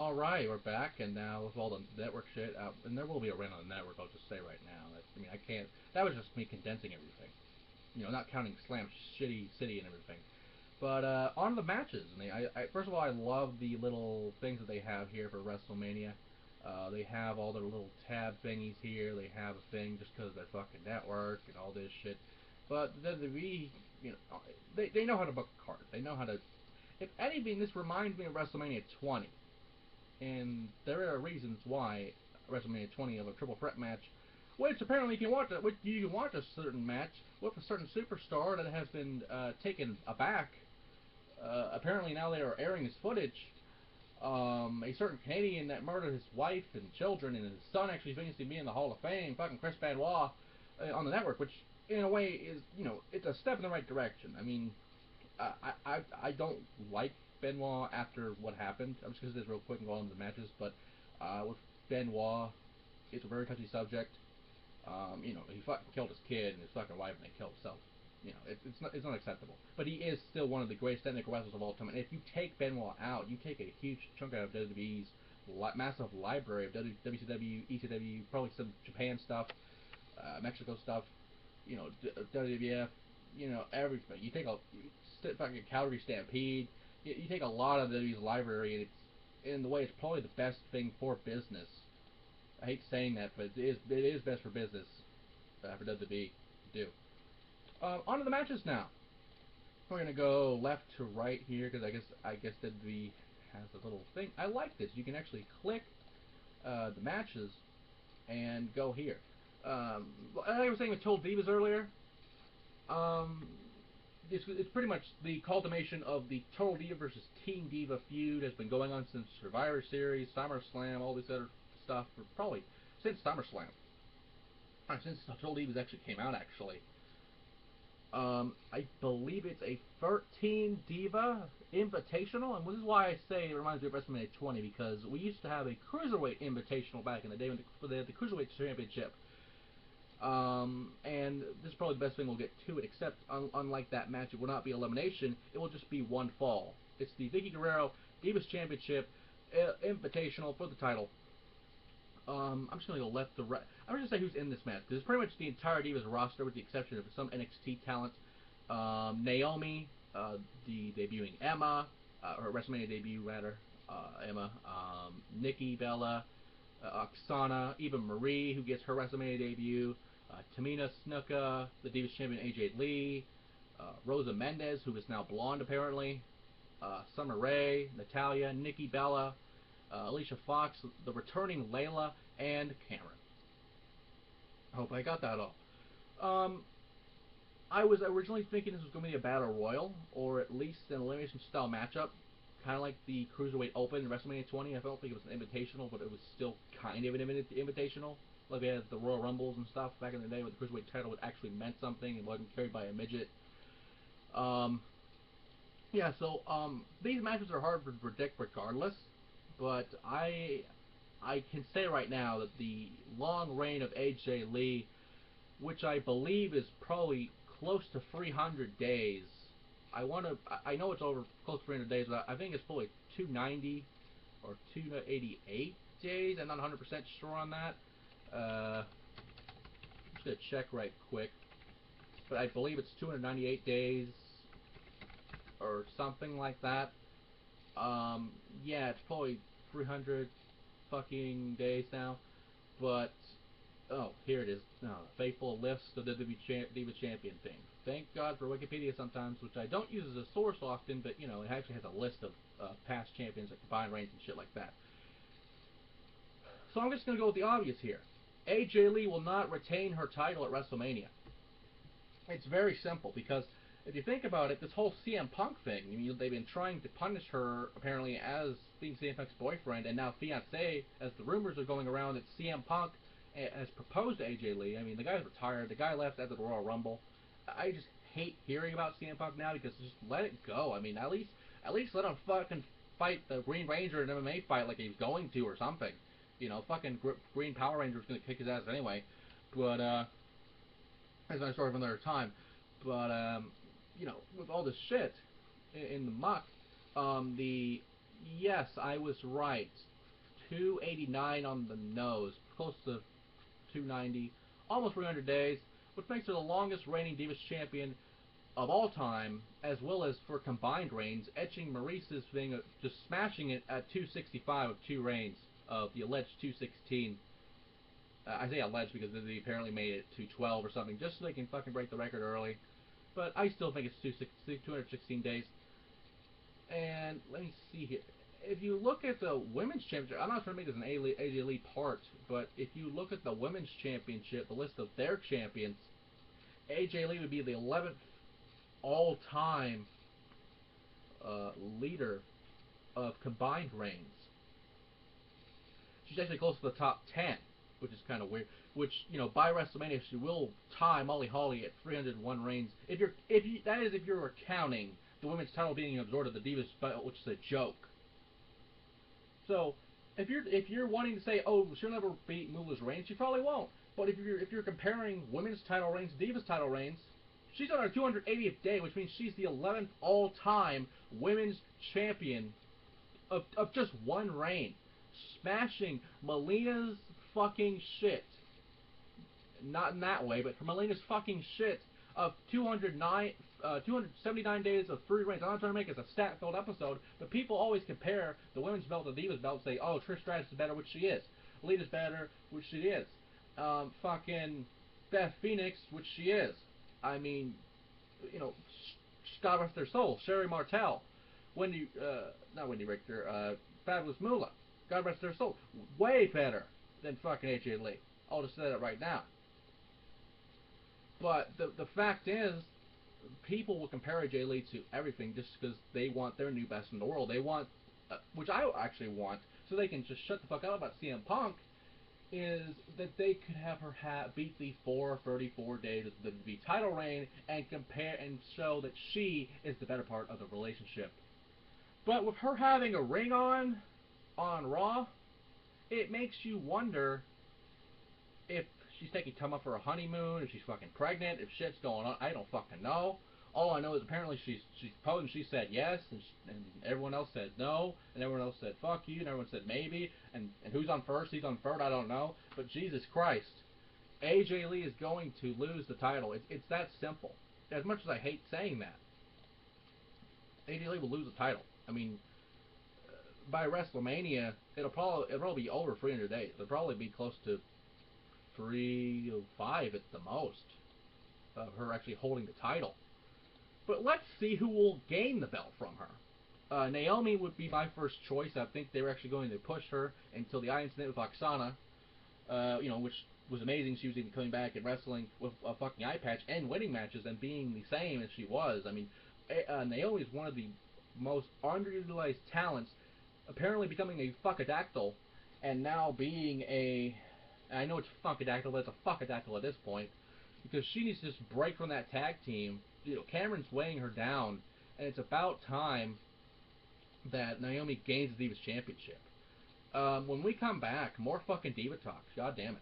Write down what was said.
Alright, we're back, and now with all the network shit, and there will be a rant on the network, I'll just say right now. I mean, I can't, that was just me condensing everything. You know, not counting Slam Shitty City and everything. But, on the matches, and first of all, I love the little things that they have here for WrestleMania. They have all their little tab thingies here, they have a thing just because of their fucking network and all this shit. But the WWE, you know, they know how to book a card. They know how to, if anything, this reminds me of WrestleMania 20. And there are reasons why WrestleMania 20 of a triple threat match, which apparently you can watch a certain match with a certain superstar that has been taken aback. Apparently now they are airing this footage. A certain Canadian that murdered his wife and children, and his son actually famously being in the Hall of Fame, fucking Chris Benoit, on the network, which in a way is, you know, it's a step in the right direction. I mean, I don't like Benoit after what happened. I'm just going to say this real quick and go on to the matches, but with Benoit, it's a very touchy subject. You know, he fucking killed his kid and his fucking wife, and they killed himself. You know, it's not acceptable. But he is still one of the greatest technical wrestlers of all time. And if you take Benoit out, you take a huge chunk out of WWE's massive library of WCW, ECW, probably some Japan stuff, Mexico stuff, you know, WWF, you know, everything. You take a fucking Calgary Stampede. You take a lot of WWE's library, and it's in the way it's probably the best thing for business. I hate saying that, but it is best for business for WWE to do. On to the matches now. We're gonna go left to right here because I guess WWE has a little thing. I like this. You can actually click the matches and go here. Like I was saying with Total Divas earlier, it's pretty much the culmination of the Total Diva versus Team Diva feud has been going on since Survivor Series, SummerSlam, all this other stuff, for probably since SummerSlam. Since Total Divas actually came out, actually. I believe it's a 13 Diva Invitational, and this is why I say it reminds me of WrestleMania 20, because we used to have a Cruiserweight Invitational back in the day when they had the Cruiserweight Championship. And this is probably the best thing we'll get to it, except unlike that match, it will not be elimination, it will just be one fall. It's the Vicky Guerrero Divas Championship Invitational for the title. I'm just going to go left to right. I'm going to say who's in this match, because it's pretty much the entire Divas roster, with the exception of some NXT talent. Naomi, the debuting Emma, her WrestleMania debut, rather, Emma, Nikki Bella, Oksana, even Marie, who gets her WrestleMania debut, Tamina Snuka, the Divas champion AJ Lee, Rosa Mendez, who is now blonde apparently, Summer Rae, Natalia, Nikki Bella, Alicia Fox, the returning Layla, and Cameron. I hope I got that all. I was originally thinking this was going to be a Battle Royal, or at least an elimination style matchup, kind of like the Cruiserweight Open in WrestleMania 20. I don't think it was an invitational, but it was still kind of an invitational. Like we had the Royal Rumbles and stuff back in the day where the Cruiserweight title actually meant something and wasn't carried by a midget. Yeah, so these matches are hard to predict regardless, but I can say right now that the long reign of AJ Lee, which I believe is probably close to 300 days. I know it's over close to 300 days, but I think it's probably 290 or 288 days. I'm not 100% sure on that. I'm just gonna check right quick, but I believe it's 298 days or something like that. Yeah, it's probably 300 fucking days now. But oh, here it is. No, faithful lifts the WWE Diva Champion thing. Thank God for Wikipedia sometimes, which I don't use as a source often, but you know, it actually has a list of past champions like combined reigns and shit like that. So I'm just gonna go with the obvious here. AJ Lee will not retain her title at WrestleMania. It's very simple, because if you think about it, this whole CM Punk thing, I mean, they've been trying to punish her, apparently, as being CM Punk's boyfriend, and now fiancé, as the rumors are going around that CM Punk has proposed to AJ Lee. I mean, the guy's retired. The guy left after the Royal Rumble. I just hate hearing about CM Punk now, because just let it go. I mean, at least let him fucking fight the Green Ranger in an MMA fight like he's going to or something. You know, fucking Green Power Ranger's going to kick his ass anyway. But, that's another story for another time. But, you know, with all this shit in the muck, yes, I was right. 289 on the nose, close to 290, almost 300 days, which makes her the longest reigning Divas champion of all time, as well as for combined reigns, etching Maurice's thing, just smashing it at 265 of 2 reigns of the alleged 216. I say alleged because they apparently made it 212 or something, just so they can fucking break the record early. But I still think it's 216 days. And let me see here. If you look at the women's championship, I'm not trying to make this an AJ Elite part, but if you look at the women's championship, the list of their champions, AJ Lee would be the 11th all-time leader of combined reigns. She's actually close to the top 10, which is kind of weird. Which, you know, by WrestleMania she will tie Molly Holly at 301 reigns. If you're counting the women's title being absorbed at the Divas belt, which is a joke. So if you're wanting to say, oh, she'll never beat Moolah's reigns, she probably won't. But if you're comparing women's title reigns, Divas title reigns, she's on her 280th day, which means she's the 11th all-time women's champion of just one reign, smashing Melina's fucking shit. Not in that way, but for Melina's fucking shit of 279 days of free reigns. I'm not trying to make it a stat-filled episode, but people always compare the women's belt to the Divas belt and say, oh, Trish Stratus is better, which she is. Lita's better, which she is. Fucking Beth Phoenix, which she is. I mean, you know, God rest their soul. Sherry Martel, not Wendy Richter, Fabulous Moolah, God rest their soul. Way better than fucking AJ Lee. I'll just say that right now. But the fact is, people will compare AJ Lee to everything just because they want their new best in the world. They want, which I actually want, so they can just shut the fuck up about CM Punk, is that they could have her beat the 434 days of the WWE title reign and compare and show that she is the better part of the relationship. But with her having a ring on Raw, it makes you wonder if she's taking time off for a honeymoon, if she's fucking pregnant, if shit's going on. I don't fucking know. All I know is apparently she's posed and she said yes, and everyone else said no, and everyone else said fuck you, and everyone said maybe, and who's on first, he's on third, I don't know. But Jesus Christ, AJ Lee is going to lose the title. It's that simple. As much as I hate saying that, AJ Lee will lose the title. I mean, by WrestleMania, it'll probably be over 300 days. It'll probably be close to 305 at the most of her actually holding the title. But let's see who will gain the belt from her. Naomi would be my first choice. I think they were actually going to push her until the eye incident with Oksana, which was amazing. She was even coming back and wrestling with a fucking eye patch and winning matches and being the same as she was. I mean, Naomi is one of the most underutilized talents, apparently becoming a fuckadactyl, and now being a... I know it's funkadactyl, but it's a fuckadactyl at this point, because she needs to just break from that tag team. You know, Cameron's weighing her down, and it's about time that Naomi gains the Divas Championship. When we come back, more fucking Diva Talk. God damn it.